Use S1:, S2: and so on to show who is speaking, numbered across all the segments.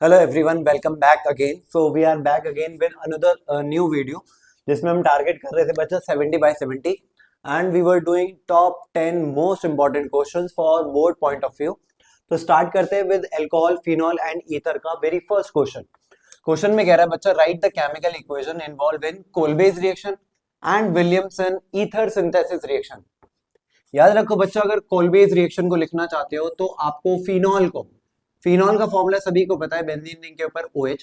S1: Hello everyone, welcome back again. So we are back again with another new video जिसमें हम target कर रहे थे बच्चा 70 by 70 and we were doing top 10 most important questions for board point of view. तो start करते हैं with alcohol, phenol and ether का वेरी फर्स्ट क्वेश्चन। क्वेश्चन में कह रहा है बच्चा, right the chemical equation involved in Kolbe's reaction and Williamson ether synthesis reaction. याद रखो बच्चा, अगर कोलबेज रिएक्शन को लिखना चाहते हो तो आपको फिनॉल का फॉर्मूला सभी को पता है, बेंजीन रिंग के ऊपर OH।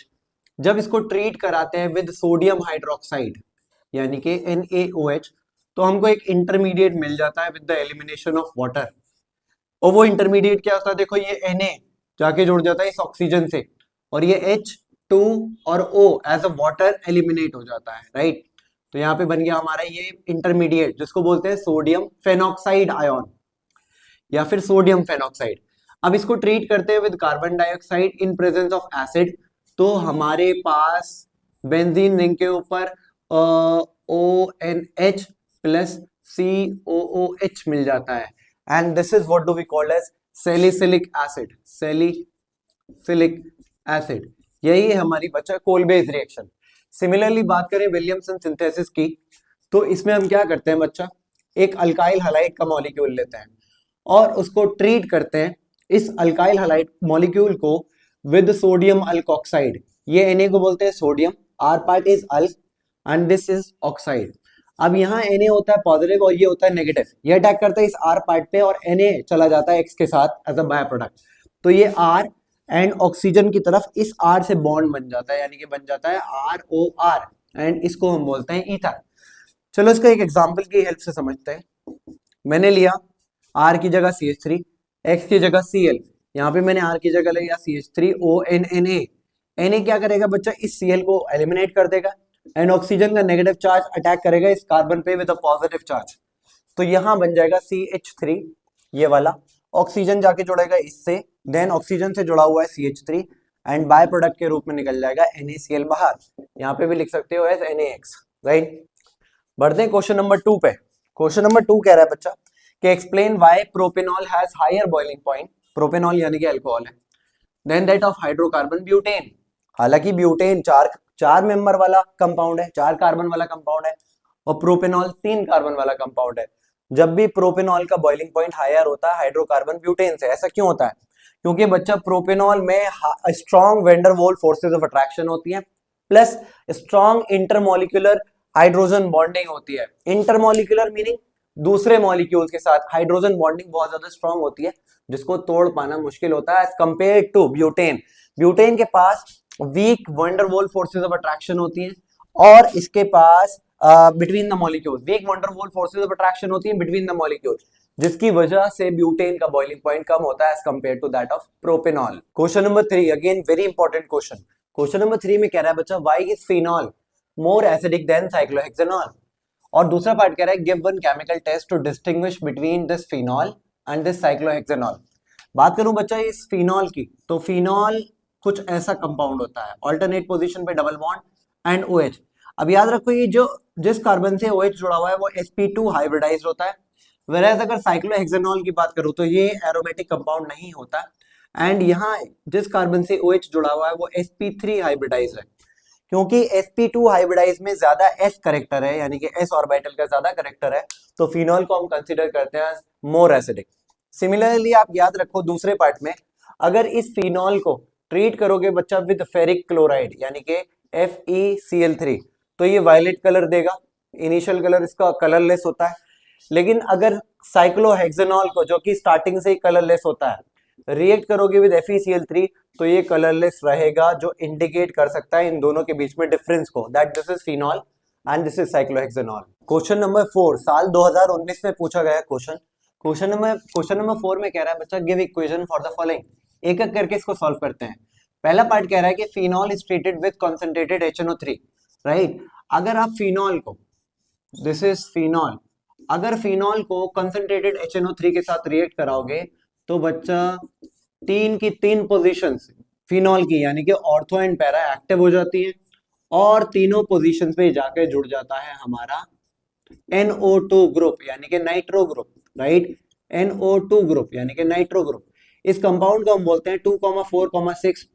S1: जब इसको ट्रीट कराते हैं विद सोडियम हाइड्रोक्साइड यानी कि NaOH, तो हमको एक इंटरमीडिएट मिल जाता है with the elimination of water. और वो इंटरमीडिएट क्या होता है, देखो ये Na जाके जुड़ जाता है इस ऑक्सीजन से, और ये H2 और O as a water eliminate हो जाता है, राइट। तो यहाँ पे बन गया हमारा ये इंटरमीडिएट जिसको बोलते हैं सोडियम फेनॉक्साइड आयन या फिर सोडियम फेनॉक्साइड। अब इसको ट्रीट करते हैं with carbon dioxide in presence of acid, तो हमारे पास बेंजीन रिंग के ऊपर ONH प्लस COOH मिल जाता है and this is what do we called as salicylic acid. Salicylic acid, यही है हमारी बच्चा कोलबेज रिएक्शन। सिमिलरली बात करें विलियमसन सिंथेसिस की, तो इसमें हम क्या करते हैं बच्चा, एक अल्काइल हलाइड का मॉलिक्यूल लेते हैं और उसको ट्रीट करते हैं, इस अल्काइल हलाइड मॉलिक्यूल को विद सोडियम अल्कोक्साइड। ये Na को बोलते हैं sodium, R part is alk and this is oxide. अब यहाँ Na होता है पॉजिटिव और ये होता है नेगेटिव, ये अटैक करता है इस R पार्ट पे और Na चला जाता है X के साथ एज अ बाय प्रोडक्ट। तो ये R एंड ऑक्सीजन की तरफ इस R से बॉन्ड बन जाता है, यानी कि बन जाता है ROR एंड इसको हम बोलते हैं ईथर। चलो इसका एक एग्जांपल की हेल्प से समझते हैं। मैंने लिया R की जगह CH3, X की जगह Cl, यहाँ पे मैंने R की जगह लिया CH3ONNA। Na क्या करेगा बच्चा, इस Cl को एलिमिनेट कर देगा एंड ऑक्सीजन का नेगेटिव चार्ज अटैक करेगा इस कार्बन पे विद अ पॉजिटिव चार्ज। तो यहाँ बन जाएगा CH3, ये वाला ऑक्सीजन जाके जुड़ेगा इससे, देन ऑक्सीजन से जुड़ा हुआ है CH3 एंड बाय प्रोडक्ट के रूप में निकल जाएगा NaCl बाहर। यहाँ पे भी लिख सकते हो एज NaX, राइट। बढ़ते हैं क्वेश्चन नंबर 2 पे। क्वेश्चन नंबर 2 कह रहा है बच्चा कि explain why propanol has higher boiling point. Propanol यानी कि अल्कोहल है, then that of hydrocarbon butane. हालांकि ब्यूटेन चार मेंबर वाला कंपाउंड है, 4 कार्बन वाला कंपाउंड है, और प्रोपेनॉल 3 कार्बन वाला कंपाउंड है। जब भी प्रोपेनॉल का बॉइलिंग पॉइंट हायर होता है हाइड्रोकार्बन ब्यूटेन से, ऐसा क्यों होता है? क्योंकि बच्चा प्रोपेनॉल में strong vendor wall forces of attraction होती है, plus strong intermolecular hydrogen bonding होती है। इंटरमोलिकुलर मीनिंग दूसरे मॉलिक्यूल्स के साथ हाइड्रोजन बॉन्डिंग बहुत ज्यादा स्ट्रॉन्ग होती है, जिसको तोड़ पाना मुश्किल होता है as compare to butane. Butane के पास weak van der Waals forces of attraction होती हैं और इसके पास between the molecules weak van der Waals forces of attraction होती है बिटवीन द मॉलिक्यूल्स, जिसकी वजह से ब्यूटेन का बॉइलिंग पॉइंट कम होता है as compare to that of propanol. Question number 3 again very important question. Question number 3 में कह रहा है बच्चा, why is phenol more acidic than cyclohexanol. और दूसरा पार्ट कह रहा है, give one chemical test to distinguish between this phenol and this cyclohexanol. बात करूं बच्चा इस फिनॉल की, तो फिनॉल कुछ ऐसा कंपाउंड होता है, ऑल्टरनेट पोजीशन पे डबल बॉन्ड एंड OH। अब याद रखो ये जो जिस कार्बन से OH जुड़ा हुआ है वो sp2 हाइब्रिडाइज्ड होता है, वेराज अगर साइक्लोहेक्सेनॉल की बात करूं तो ये एरोमेटिक कंपाउंड नहीं होता एंड यहाँ जिस कार्बन से OH जुड़ा हुआ है वो sp3 हाइब्रिडाइज्ड है। क्योंकि sp2 हाइब्रिडाइज में ज्यादा s करेक्टर है, यानी कि s ऑर्बिटल का ज्यादा करेक्टर है, तो फिनॉल को हम कंसीडर करते हैं मोर एसिडिक। सिमिलरली आप याद रखो दूसरे पार्ट में, अगर इस फिनॉल को ट्रीट करोगे बच्चा विद फेरिक क्लोराइड यानी कि FeCl3, तो ये वायलेट कलर देगा। इनिशियल कलर इसका कलरलेस होता है, लेकिन अगर साइक्लोहेक्सेनॉल को, जो कि स्टार्टिंग से ही कलरलेस होता है, रिएक्ट करोगे विद FeCl3, तो ये कलरलेस रहेगा, जो इंडिकेट कर सकता है इन दोनों के बीच में डिफरेंस को, that this is phenol and this is cyclohexanol. Question number 4 साल 2019 में पूछा गया क्वेश्चन। क्वेश्चन नंबर 4 में कह रहा है बच्चा, give equation for the following. एक एक करके इसको सॉल्व करते हैं। पहला पार्ट कह रहा है कि phenol is treated with concentrated HNO3, right. अगर आप फिनॉल को, दिस इज फिनॉल, अगर फिनॉल को कंसंट्रेटेड HNO3 के साथ रिएक्ट कराओगे तो बच्चा 3 की 3 पोजीशंस फिनॉल की यानी कि ऑर्थो एंड पैरा एक्टिव हो जाती है और तीनों पोजीशंस पे जाके जुड़ जाता है हमारा NO2 ग्रुप यानी कि nitro group, right. NO2 group यानी कि नाइट्रो ग्रुप। इस कंपाउंड को हम बोलते हैं 2,4,6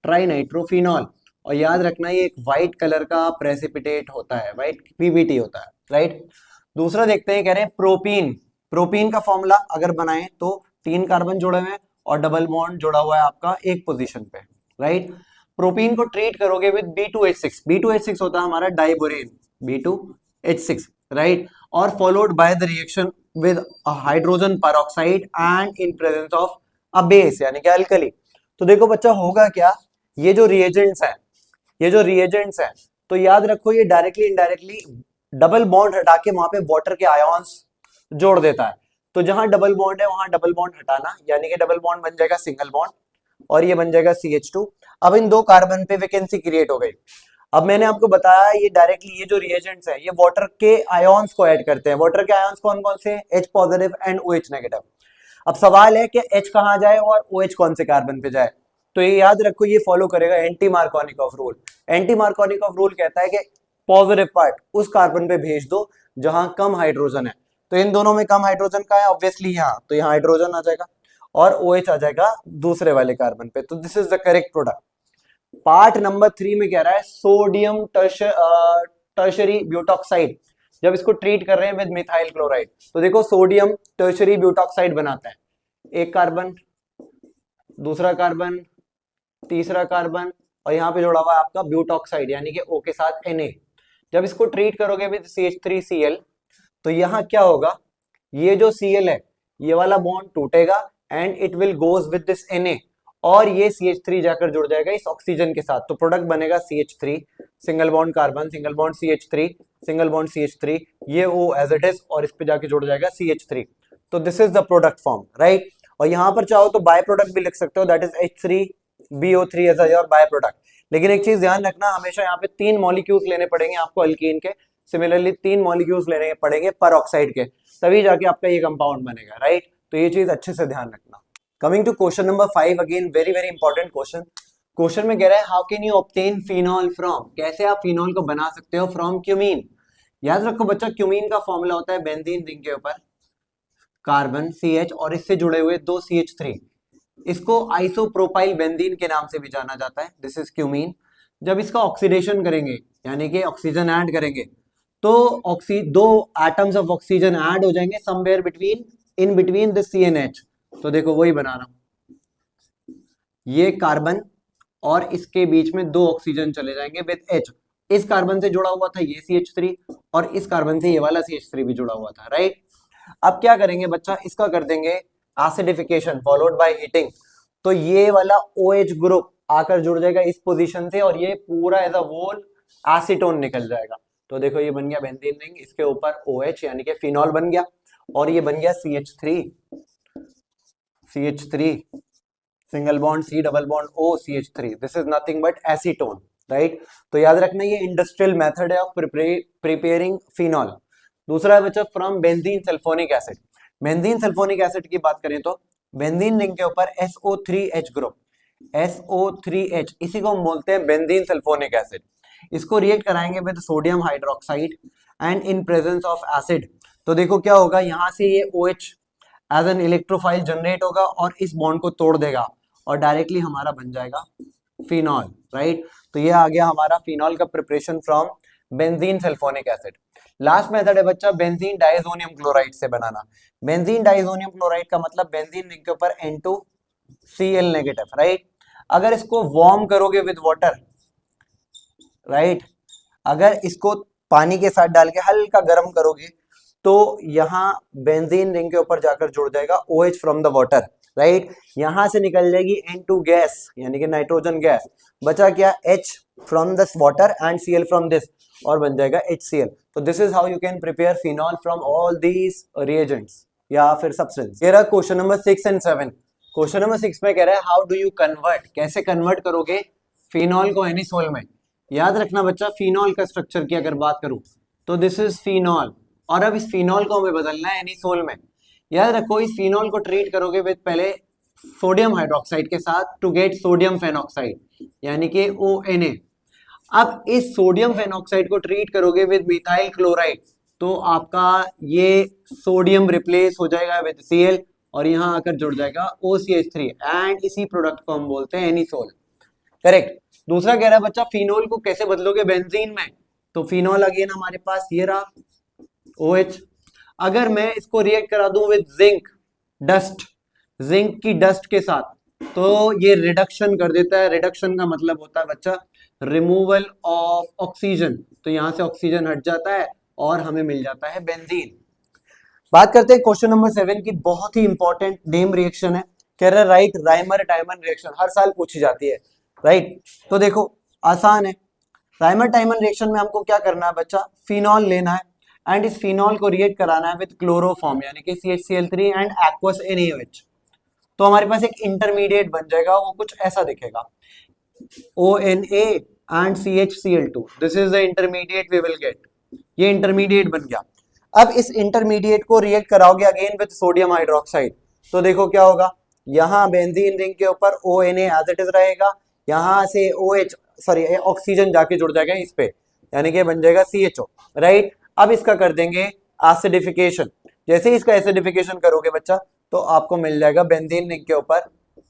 S1: ट्राई नाइट्रोफिनॉल। और याद रखना ये एक व्हाइट कलर का प्रेसिपिटेट होता है, व्हाइट पीबीटी होता है, राइट। दूसरा देखते हैं, कह रहे हैं प्रोपीन। प्रोपीन का फॉर्मूला अगर बनाएं तो 3 कार्बन जुड़े हुए हैं और डबल बॉन्ड जुड़ा हुआ है आपका एक पोजीशन पे, राइट। प्रोपीन को ट्रीट करोगे विद B2H6। B2H6 होता है हमारा डाइबोरेन, B2H6, राइट। और followed by the reaction with hydrogen peroxide and in presence of a base यानी कि अल्कली। तो देखो बच्चा होगा क्या, ये जो रिएजेंट्स हैं, तो याद रखो ये डायरेक्टली इनडायरेक्टली डबल बॉन्ड हटा के वहां पे वाटर के आयॉन्स जोड़ देता है। तो जहां डबल बॉन्ड है वहां डबल बॉन्ड हटाना, यानी कि डबल बॉन्ड बन जाएगा सिंगल बॉन्ड और ये बन जाएगा CH2। अब इन 2 कार्बन पे वैकेंसी क्रिएट हो गई। अब मैंने आपको बताया ये डायरेक्टली ये जो रिएजेंट्स हैं ये वाटर के आयॉन्स को ऐड करते हैं। वाटर के आयॉन्स कौन कौन से? H positive and OH negative. अब सवाल है कि H कहाँ जाए और OH कौन से कार्बन पे जाए। तो ये याद रखो, ये फॉलो करेगा anti Markovnikov rule. Anti Markovnikov rule कहता है कि पॉजिटिव पार्ट उस कार्बन पे भेज दो जहां कम हाइड्रोजन है। तो इन दोनों में कम हाइड्रोजन का है ऑब्वियसली यहाँ, तो यहाँ हाइड्रोजन आ जाएगा और OH आ जाएगा दूसरे वाले कार्बन पे। तो this is the correct product. Part number 3 में कह रहा है सोडियम टर्शरी ब्यूटॉक्साइड। जब इसको ट्रीट कर रहे हैं विद मिथाइल क्लोराइड, तो देखो सोडियम टर्शरी ब्यूटॉक्साइड बनाता है, एक कार्बन, दूसरा कार्बन, तीसरा कार्बन और यहाँ पे जोड़ा हुआ है आपका ब्यूटॉक्साइड यानी कि O के साथ Na। जब इसको ट्रीट करोगे विद CH3Cl तो यहाँ क्या होगा, ये जो Cl है ये वाला बॉन्ड टूटेगा and it will goes with this Na और ये CH3 जाकर जुड़ जाएगा इस ऑक्सीजन के साथ। तो प्रोडक्ट बनेगा CH3, single bond carbon, single bond CH3, single bond CH3, ये O एज इट इज और इस पे जाके जुड़ जाएगा CH3। तो this is the product form, right. और यहाँ पर चाहो तो बाय प्रोडक्ट भी लिख सकते हो, that is H3BO3 as your by product. लेकिन एक चीज ध्यान रखना, हमेशा यहाँ पे 3 मॉलिक्यूल्स लेने पड़ेंगे आपको अल्कीन के, सिमिलरली 3 मॉलिक्यूल्स लेने पड़ेंगे पर ऑक्साइड के, तभी जाके आपका ये कंपाउंड बनेगा, राइट। तो ये चीज अच्छे से ध्यान रखना। Coming to question number 5, again very very important question. Question में कह रहा है how can you obtain phenol from, कैसे आप फिनॉल को बना सकते हो फ्रॉम क्यूमीन। याद रखो बच्चा, क्यूमीन का फॉर्मूला होता है बेंजीन रिंग के ऊपर कार्बन CH और इससे जुड़े हुए 2 CH3। इसको आइसोप्रोपाइल बेंजीन के नाम से भी जाना जाता है, दिस इज क्यूमीन। जब इसका ऑक्सीडेशन करेंगे यानी कि ऑक्सीजन ऐड करेंगे तो 2 एटम्स ऑफ ऑक्सीजन ऐड हो जाएंगे somewhere in between the CNH। तो देखो वही बना रहा हूं, ये कार्बन और इसके बीच में 2 ऑक्सीजन चले जाएंगे विद H। इस कार्बन से जुड़ा हुआ था ये CH3 और इस कार्बन से ये वाला CH3 भी जुड़ा हुआ था, राइट। अब क्या करेंगे बच्चा, इसका कर देंगे एसिडिफिकेशन फॉलोड बाय हीटिंग। तो ये वाला OH ग्रुप आकर जुड़ जाएगा इस पोजीशन से और ये पूरा एज अ होल एसीटोन निकल जाएगा। तो देखो ये बन गया बेंजीन रिंग, इसके ऊपर OH यानी कि फिनॉल बन गया और ये बन गया CH3 single bond C double bond O CH3, this is nothing but acetone, right. तो याद रखना ये इंडस्ट्रियल मेथड है ऑफ प्रिपेयरिंग फिनॉल। दूसरा है बच्चा from benzene sulphonic acid. Benzene sulphonic acid की बात करें तो बेंजीन रिंग के ऊपर SO3H ग्रुप, SO3H, इसी को हम बोलते हैं बेंजीन सल्फोनिक एसिड। इसको रिएक्ट कराएंगे with sodium hydroxide and in presence of acid. तो देखो क्या होगा, यहां से ये OH as an electrophile generate होगा और इस बॉन्ड को तोड़ देगा और डायरेक्टली हमारा बन जाएगा फिनॉल, राइट। तो ये आ गया हमारा फिनॉल का preparation from benzene sulphonic acid. Last method है बच्चा बेंजीन डाइजोनियम क्लोराइड से बनाना। बेंजीन डाइजोनियम क्लोराइड का मतलब बेंजीन रिंग के ऊपर N2Cl नेगेटिव, राइट। अगर इसको वार्म करोगे विद वाटर, राइट, अगर इसको पानी के साथ डाल के हल्का गर्म करोगे तो यहाँ बेंजीन रिंग के ऊपर जाकर जुड़ जाएगा OH from the water, right. यहां से निकल जाएगी N2 गैस यानी कि नाइट्रोजन गैस, बचा क्या H from this water and Cl from this और बन जाएगा HCl। तो this is how you can prepare phenol from all these reagents या फिर सब्सटेंस। ये रहा question number 6 and 7। Question number 6 में कह रहा है हाउ डू यू कन्वर्ट, कैसे कन्वर्ट करोगे फिनॉल को एनिसोल में। याद रखना बच्चा, फिनॉल का स्ट्रक्चर की अगर बात करूं तो दिस इज फिनॉल और अब इस फिनॉल को हमें बदलना है एनिसोल में। याद रखो इस फिनॉल को ट्रीट करोगे विद पहले सोडियम हाइड्रोक्साइड के साथ टू गेट सोडियम फेनॉक्साइड यानी कि ONA। अब इस सोडियम फेनॉक्साइड को ट्रीट करोगे विद मिथाइल क्लोराइड तो आपका ये सोडियम रिप्लेस हो जाएगा विद Cl और यहाँ आकर जुड़ जाएगा OCH3 एंड इसी प्रोडक्ट को हम बोलते हैं एनिसोल। करेक्ट। दूसरा कह रहा है बच्चा फिनोल को कैसे बदलोगे बेंजीन में, तो फिनोल अगेन हमारे पास ये रहा OH। अगर मैं इसको रिएक्ट करा दूं विद जिंक डस्ट, जिंक की डस्ट के साथ, तो ये रिडक्शन कर देता है। रिडक्शन का मतलब होता है बच्चा रिमूवल ऑफ ऑक्सीजन, तो यहां से ऑक्सीजन हट जाता है और हमें मिल जाता है बेंजीन। बात करते हैं क्वेश्चन नंबर 7 की, बहुत ही इंपॉर्टेंट नेम रिएक्शन है। कह रहा है राइट राइमर टाइमन रिएक्शन, हर साल पूछी जाती है राइट। तो देखो आसान है, राइमर टाइमन रिएक्शन में हमको क्या करना है बच्चा, फिनॉल लेना है एंड इस फिनॉल को रिएक्ट कराना है विद क्लोरोफॉर्म यानी कि CHCl3 एंड एक्वस NaOH। तो हमारे पास एक इंटरमीडिएट बन जाएगा, वो कुछ ऐसा दिखेगा ONA and CHCl2, this is the intermediate we will get. ये इंटरमीडिएट बन गया। अब इस इंटरमीडिएट को रिएक्ट कराओगे अगेन विद सोडियम हाइड्रोक्साइड, तो देखो क्या होगा, यहाँ बेंजीन रिंग के ऊपर ONA एज इट इज रहेगा, यहाँ से OH सॉरी ऑक्सीजन जाके जुड़ जाएगा इस पे, यानी कि बन जाएगा CHO राइट। अब इसका कर देंगे एसिडिफिकेशन, जैसे ही इसका एसिडिफिकेशन करोगे बच्चा तो आपको मिल जाएगा बेंजीन रिंग के ऊपर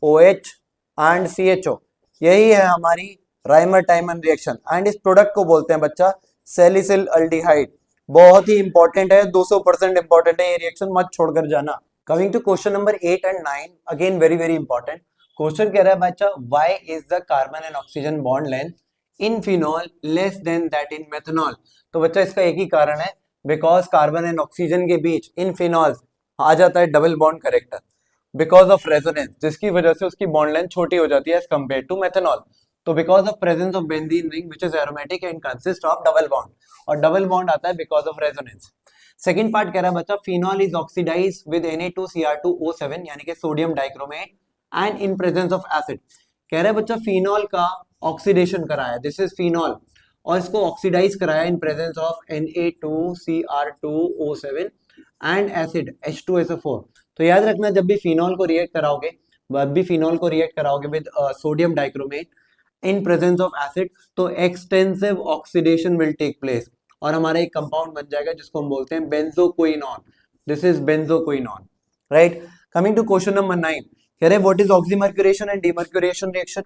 S1: OH एंड CHO। यही है हमारी राइमर टाइमन रिएक्शन एंड इस प्रोडक्ट को बोलते हैं बच्चा सैलिसिल अल्डिहाइड। बहुत ही इंपॉर्टेंट है, 200% इंपॉर्टेंट है ये रिएक्शन, मत छोड़कर जाना। Coming to question number 8 and 9, again very very important question. कह रहा है बच्चा why is the carbon and oxygen bond length in phenol less than that in methanol. तो बच्चा इसका एक ही कारण है, बिकॉज कार्बन एंड ऑक्सीजन के बीच इन फिनॉल आ जाता है double bond character because of resonance, जिसकी वजह से उसकी बॉन्ड लेंथ छोटी हो जाती है एज कंपेयर टू मेथनॉल। तो because of presence of benzene ring which is aromatic and consist of double bond, और डबल बॉन्ड आता है because of resonance. Second part कह रहा है बच्चा phenol is oxidised with Na2Cr2O7 यानी कि sodium dichromate and in presence of acid. कह रहा है बच्चा फिनॉल का ऑक्सीडेशन कराया, दिस इज फिनॉल, और इसको ऑक्सीडाइज कराया इन presence of Na2Cr2O7 and acid H2SO4। तो याद रखना जब भी फिनॉल को रिएक्ट कराओगे with sodium dichromate in presence of acid, तो extensive oxidation will take place और हमारा एक कंपाउंड बन जाएगा जिसको हम बोलते हैं benzoquinone. This is benzoquinone right. Coming to question number 9, कह रहे what is oxymercuration and demercuration reaction.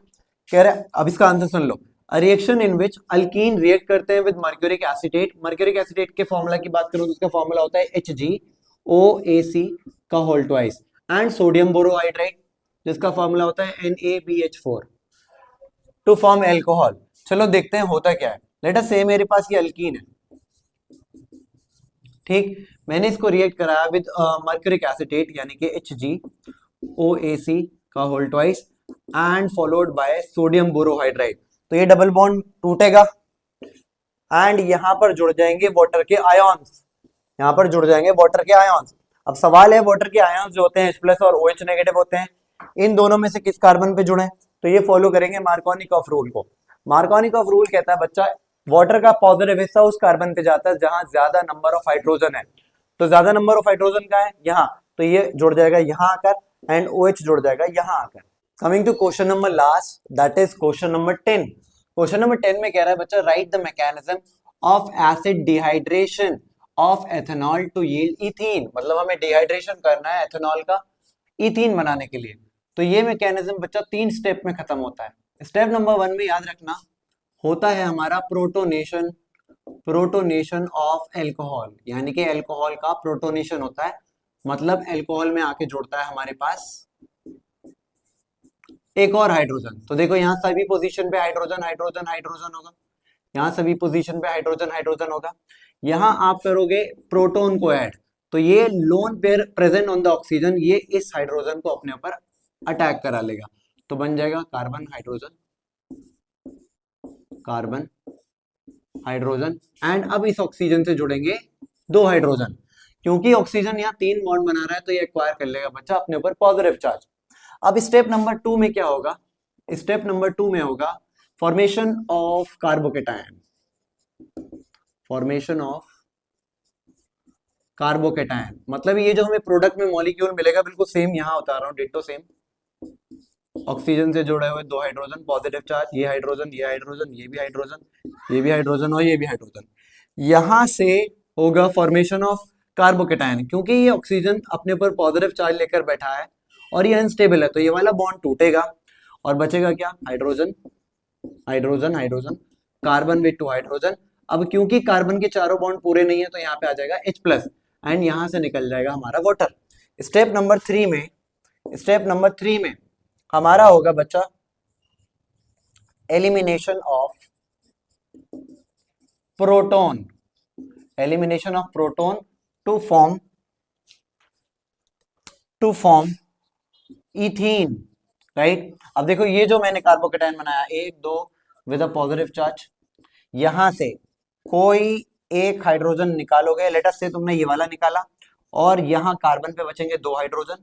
S1: कह रहे अब इसका आंसर सुन लो, a reaction in which alkene react करते हैं with mercuric acetate. Mercuric acetate के फॉर्मूला की बात करूं तो उसका फॉर्मूला होता है HgOAc का whole twice and sodium borohydride जिसका फॉर्मूला होता है NaBH4 टू फॉर्म एल्कोहल। चलो देखते हैं होता क्या है। लेट अस से मेरे पास ये अल्कीन है, ठीक, मैंने इसको रिएक्ट कराया विद मर्क्यूरिक एसिटेट यानी कि HgOAc का whole twice and followed by sodium borohydride. तो ये डबल बॉन्ड टूटेगा एंड यहां पर जुड़ जाएंगे वाटर के आयॉन्स, यहां पर जुड़ जाएंगे वाटर के आयॉन्स। अब सवाल है वाटर के आयॉन्स जो होते हैं H+ और OH नेगेटिव होते हैं, इन दोनों में से किस कार्बन पे जुड़े, तो ये फॉलो करेंगे मार्कोनिकॉफ रूल को। मार्कोनिकॉफ रूल कहता है बच्चा वाटर का पॉजिटिव हिस्सा उस कार्बन पे जाता है जहां ज्यादा नंबर ऑफ हाइड्रोजन है। तो ज्यादा नंबर ऑफ हाइड्रोजन का है यहाँ, तो ये जुड़ जाएगा यहाँ आकर एंड OH जुड़ जाएगा यहाँ आकर। Coming to question number last, that is question number 10। Question number 10 में कह रहा है बच्चा right the mechanism of acid dehydration of ethanol to yield ethene. मतलब हमें डिहाइड्रेशन करना है एथेनॉल का इथीन बनाने के लिए। तो ये मैकेनिज्म बच्चा 3 स्टेप में खत्म होता है। स्टेप नंबर 1 में याद रखना होता है हमारा प्रोटोनेशन ऑफ एल्कोहल, यानी कि एल्कोहल का प्रोटोनेशन होता है, मतलब एल्कोहल में आके जुड़ता है हमारे पास एक और हाइड्रोजन। तो देखो यहाँ सभी पोजीशन पे हाइड्रोजन हाइड्रोजन हाइड्रोजन होगा, यहाँ सभी पोजीशन पे हाइड्रोजन हाइड्रोजन होगा। यहाँ आप करोगे प्रोटोन को ऐड, तो ये lone pair present on the oxygen ये इस हाइड्रोजन को अपने ऊपर अटैक करा लेगा, तो बन जाएगा carbon hydrogen carbon hydrogen and अब इस ऑक्सीजन से जुड़ेंगे 2 हाइड्रोजन। क्योंकि ऑक्सीजन यहाँ 3 बॉन्ड बना रहा है तो ये एक्वायर कर लेगा बच्चा अपने ऊपर पॉजिटिव चार्ज। अब स्टेप नंबर 2 में क्या होगा, स्टेप नंबर 2 में होगा formation of carbocation, formation of carbocation. मतलब ये जो हमें प्रोडक्ट में मॉलिक्यूल मिलेगा बिल्कुल सेम यहाँ उतार रहा हूँ, डिट्टो सेम, ऑक्सीजन से जुड़े हुए 2 हाइड्रोजन पॉजिटिव चार्ज, ये हाइड्रोजन ये हाइड्रोजन ये भी हाइड्रोजन ये भी हाइड्रोजन और ये भी हाइड्रोजन। यहां से होगा फॉर्मेशन ऑफ कार्बोकेटायन, क्योंकि ये ऑक्सीजन अपने ऊपर पॉजिटिव चार्ज लेकर बैठा है और ये अनस्टेबल है, तो ये वाला बॉन्ड टूटेगा और बचेगा क्या, hydrogen hydrogen hydrogen, carbon with 2 hydrogen. अब क्योंकि कार्बन के चारों बॉन्ड पूरे नहीं है तो यहाँ पे आ जाएगा H+ एंड यहां से निकल जाएगा हमारा वाटर। स्टेप नंबर 3 में हमारा होगा बच्चा elimination of proton, elimination of proton to form ethene, right. अब देखो ये जो मैंने कार्बोकेटायन बनाया 1 2 विद अ पॉजिटिव चार्ज, यहां से कोई एक हाइड्रोजन निकालोगे, लेट अस से तुमने ये वाला निकाला और यहाँ कार्बन पे बचेंगे 2 हाइड्रोजन,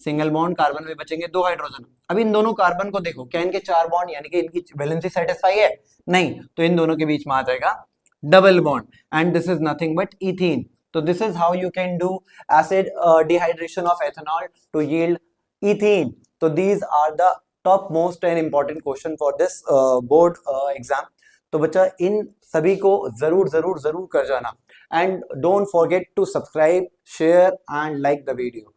S1: सिंगल बॉन्ड, कार्बन पे बचेंगे 2 हाइड्रोजन। अब इन दोनों कार्बन को देखो, क्या इनके 4 बॉन्ड यानी कि इनकी वैलेंसी सेटिस्फाई है, नहीं, तो इन दोनों के बीच में आ जाएगा double bond and this is nothing but ethene. तो this is how you can do acid dehydration of ethanol to yield ethene. तो these are the top most and important question for this board exam. तो बच्चा इन सभी को जरूर जरूर जरूर कर जाना and don't forget to subscribe, share and like the video.